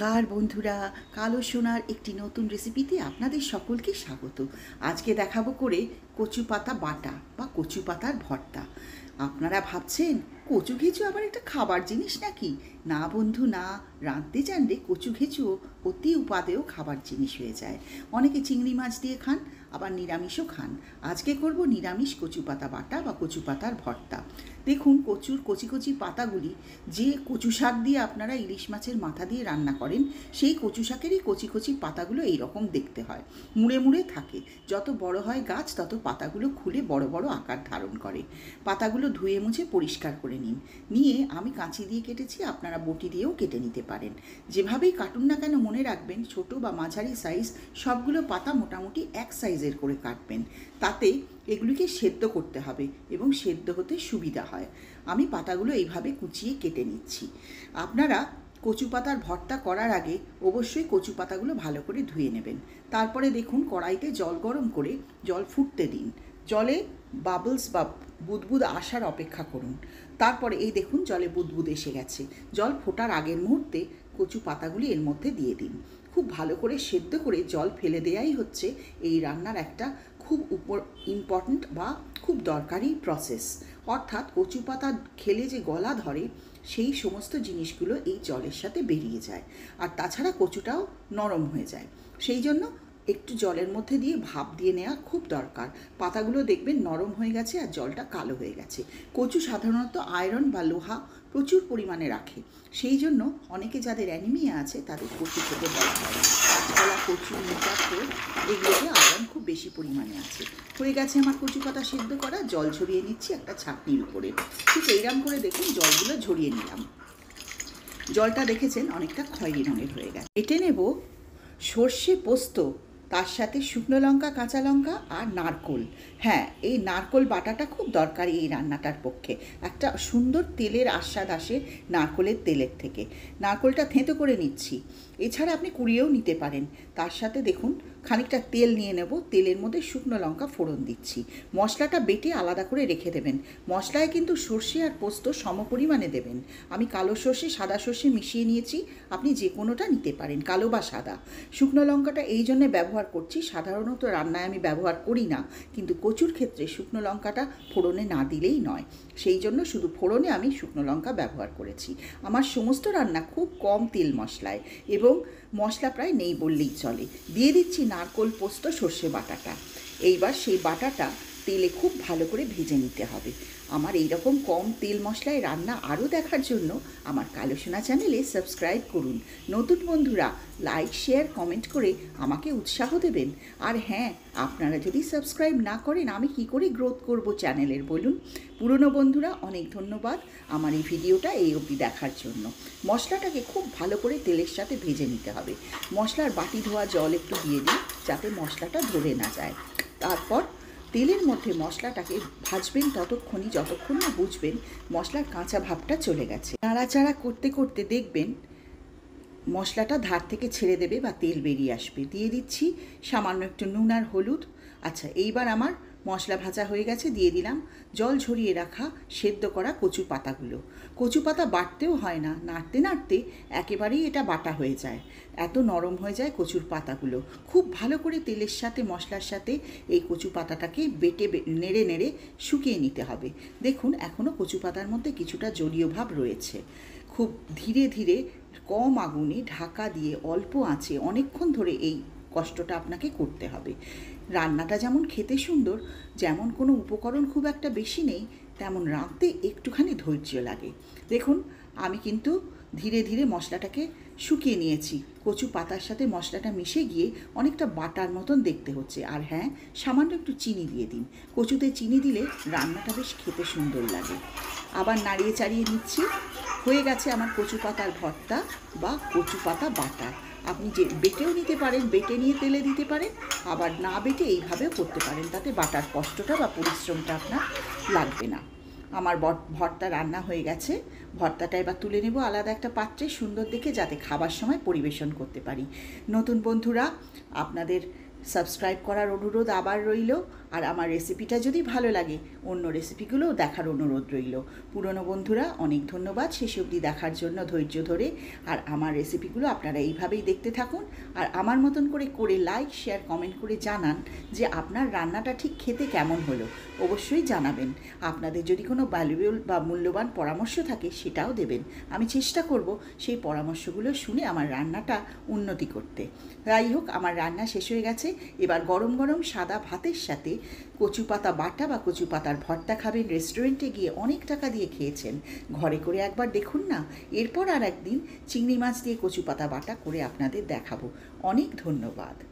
নমস্কার বন্ধুরা, কালো সোনার একটি নতুন রেসিপিতে আপনাদের সকলকে স্বাগত। আজকে দেখাবো করে কচু পাতা বাটা বা কচু পাতার ভর্তা। আপনারা ভাবছেন কচু ঘেঁচু আবার একটা খাবার জিনিস নাকি? না বন্ধু না, রাঁধতে জানলে কচু ঘেঁচুও অতি উপাদেয় খাবার জিনিস হয়ে যায়। অনেকে চিংড়ি মাছ দিয়ে খান, আবার নিরামিষও খান। আজকে করব নিরামিষ কচু পাতা বাটা বা কচু পাতার ভর্তা। দেখুন, কচুর কচি কচি পাতাগুলি যে কচু শাক দিয়ে আপনারা ইলিশ মাছের মাথা দিয়ে রান্না করেন, সেই কচু শাকেরই কচি কচি পাতাগুলো এইরকম দেখতে হয়, মুড়ে মুড়ে থাকে। যত বড় হয় গাছ তত পাতাগুলো খুলে বড় বড় আকার ধারণ করে। পাতাগুলো ধুয়ে মুছে পরিষ্কার করে নিন। নিয়ে আমি কাঁচি দিয়ে কেটেছি, আপনারা বটি দিয়েও কেটে নিতে পারেন। যেভাবেই কাটুন না কেন মনে রাখবেন ছোট বা মাঝারি সাইজ সবগুলো পাতা মোটামুটি এক সাইজের করে কাটবেন। তাতে এগুলিকে সেদ্ধ করতে হবে এবং সেদ্ধ হতে সুবিধা হয়। আমি পাতাগুলো এইভাবে কুচিয়ে কেটে নিচ্ছি। আপনারা কচু পাতার ভর্তা করার আগে অবশ্যই কচু পাতাগুলো ভালো করে ধুয়ে নেবেন। তারপরে দেখুন, কড়াইতে জল গরম করে জল ফুটতে দিন। জলে বাবলস বা বুদবুদ আসার অপেক্ষা করুন। তারপরে এই দেখুন, জলে বুদবুদ এসে গেছে। জল ফোটার আগের মুহূর্তে কচু পাতাগুলি এর মধ্যে দিয়ে দিন। খুব ভালো করে সেদ্ধ করে জল ফেলে দেওয়াই হচ্ছে এই রান্নার একটা খুব ইম্পর্ট্যান্ট বা খুব দরকারি প্রসেস। অর্থাৎ কচু পাতা খেলে যে গলা ধরে সেই সমস্ত জিনিসগুলো এই জলের সাথে বেরিয়ে যায়। আর তাছাড়া কচুটাও নরম হয়ে যায়। সেই জন্য একটু জলের মধ্যে দিয়ে ভাপ দিয়ে নেওয়া খুব দরকার। পাতাগুলো দেখবেন নরম হয়ে গেছে আর জলটা কালো হয়ে গেছে। কচু সাধারণত আয়রন বা লোহা প্রচুর পরিমাণে রাখে। সেই জন্য অনেকে যাদের অ্যানিমিয়া আছে তাদের কচু খেতে বলা হয়। কাঁচকলা, কচু, মুচাকোর এগুলোতে আয়রন খুব বেশি পরিমাণে আছে। হয়ে গেছে আমার কচু পাতা সেদ্ধ করা। জল ঝরিয়ে নিচ্ছি একটা ছাঁকনির উপরে। ঠিক এইরকম করে দেখুন জলগুলো ঝরিয়ে নিলাম। জলটা দেখেছেন অনেকটা খয়েরি রঙের হয়ে গেছে। এঁটে নেব সর্ষে পোস্ত, তার সাথে শুকনো লঙ্কা, কাঁচা লঙ্কা আর নারকোল। হ্যাঁ, এই নারকোল বাটাটা খুব দরকারি এই রান্নাটার পক্ষে। একটা সুন্দর তেলের আস্বাদ আসে নারকোলের তেলের থেকে। নারকোলটা থেঁতো করে নিচ্ছি। এছাড়া আপনি কুড়িয়েও নিতে পারেন। তার সাথে দেখুন খানিকটা তেল নিয়ে নেব। তেলের মধ্যে শুকনো লঙ্কা ফোড়ন দিচ্ছি। মশলাটা বেটে আলাদা করে রেখে দেবেন। মশলায় কিন্তু সর্ষে আর পোস্ত সমপরিমাণে দেবেন। আমি কালো সর্ষে, সাদা সর্ষে মিশিয়ে নিয়েছি। আপনি যে কোনোটা নিতে পারেন, কালো বা সাদা। শুকনো লঙ্কাটা এই জন্যে ব্যবহার করছি, সাধারণত রান্নায় আমি ব্যবহার করি না, কিন্তু কচুর ক্ষেত্রে শুকনো লঙ্কাটা ফোড়নে না দিলেই নয়। সেই জন্য শুধু ফোড়নে আমি শুকনো লঙ্কা ব্যবহার করেছি। আমার সমস্ত রান্না খুব কম তেল মশলায় এবং মশলা প্রায় নেই বললেই চলে। দিয়ে দিচ্ছি নারকোল, পোস্ত, সর্ষে বাটাটা। এইবার সেই বাটাটা তেলে খুব ভালো করে ভেজে নিতে হবে। আমার এইরকম কম তেল মশলায় রান্না আরও দেখার জন্য আমার কালো সোনা চ্যানেলে সাবস্ক্রাইব করুন। নতুন বন্ধুরা লাইক, শেয়ার, কমেন্ট করে আমাকে উৎসাহ দেবেন। আর হ্যাঁ, আপনারা যদি সাবস্ক্রাইব না করেন আমি কি করে গ্রোথ করব চ্যানেলের বলুন? পুরনো বন্ধুরা অনেক ধন্যবাদ আমার এই ভিডিওটা এই অবধি দেখার জন্য। মশলাটাকে খুব ভালো করে তেলের সাথে ভেজে নিতে হবে। মশলার বাটি ধোয়া জল একটু দিয়ে দিন যাতে মশলাটা ধরে না যায়। তারপর তেলের মধ্যে মশলাটাকে ভাজবেন ততক্ষণই যতক্ষণ না বুঝবেন মশলার কাঁচা ভাবটা চলে গেছে। নাড়াচাড়া করতে করতে দেখবেন মশলাটা ধার থেকে ছেড়ে দেবে বা তেল বেরিয়ে আসবে। দিয়ে দিচ্ছি সামান্য একটু নুন আর হলুদ। আচ্ছা, এইবার আমার মশলা ভাজা হয়ে গেছে। দিয়ে দিলাম জল ঝরিয়ে রাখা সেদ্ধ করা কচু পাতাগুলো। কচু পাতা বাটতেও হয় না, নাড়তে নাড়তে একেবারেই এটা বাটা হয়ে যায়। এত নরম হয়ে যায় কচুর পাতাগুলো। খুব ভালো করে তেলের সাথে মশলার সাথে এই কচু পাতাটাকে বেটে নেড়ে নেড়ে শুকিয়ে নিতে হবে। দেখুন এখনও কচু পাতার মধ্যে কিছুটা জলীয় ভাব রয়েছে। খুব ধীরে ধীরে কম আগুনে ঢাকা দিয়ে অল্প আঁচে অনেকক্ষণ ধরে এই কষ্টটা আপনাকে করতে হবে। রান্নাটা যেমন খেতে সুন্দর, যেমন কোনো উপকরণ খুব একটা বেশি নেই, তেমন রাঁধতে একটুখানি ধৈর্য লাগে। দেখুন আমি কিন্তু ধীরে ধীরে মশলাটাকে শুকিয়ে নিয়েছি। কচু পাতার সাথে মশলাটা মিশে গিয়ে অনেকটা বাটার মতন দেখতে হচ্ছে। আর হ্যাঁ, সামান্য একটু চিনি দিয়ে দিন। কচুতে চিনি দিলে রান্নাটা বেশ খেতে সুন্দর লাগে। আবার নাড়িয়ে চাড়িয়ে নিচ্ছি। হয়ে গেছে আমার কচু পাতার ভর্তা বা কচু পাতা বাটা। আপনি যে বেটেও নিতে পারেন, বেটে নিয়ে তেলে দিতে পারেন, আবার না বেটে এইভাবেও করতে পারেন। তাতে বাটার কষ্টটা বা পরিশ্রমটা আপনার লাগবে না। আমার ভর্তা রান্না হয়ে গেছে। ভর্তাটা এবার তুলে নেব আলাদা একটা পাত্রে সুন্দর দেখে, যাতে খাবার সময় পরিবেশন করতে পারি। নতুন বন্ধুরা আপনাদের সাবস্ক্রাইব করার অনুরোধ আবার রইল। আর আমার রেসিপিটা যদি ভালো লাগে অন্য রেসিপিগুলোও দেখার অনুরোধ রইল। পুরনো বন্ধুরা অনেক ধন্যবাদ শেষ অবধি দেখার জন্য ধৈর্য ধরে। আর আমার রেসিপিগুলো আপনারা এইভাবেই দেখতে থাকুন। আর আমার মতন করে লাইক শেয়ার কমেন্ট করে জানান যে আপনার রান্নাটা ঠিক খেতে কেমন হলো। অবশ্যই জানাবেন। আপনাদের যদি কোনো ভ্যালুয়েবল বা মূল্যবান পরামর্শ থাকে সেটাও দেবেন। আমি চেষ্টা করব সেই পরামর্শগুলো শুনে আমার রান্নাটা উন্নতি করতে। যাই হোক, আমার রান্না শেষ হয়ে গেছে। এবার গরম গরম সাদা ভাতের সাথে কচু পাতা বাটা বা কচু পাতার ভর্তা খাবেন। রেস্টুরেন্টে গিয়ে অনেক টাকা দিয়ে খেয়েছেন, ঘরে করে একবার দেখুন না। এরপর আর একদিন চিংড়ি মাছ দিয়ে কচু পাতা বাটা করে আপনাদের দেখাবো। অনেক ধন্যবাদ।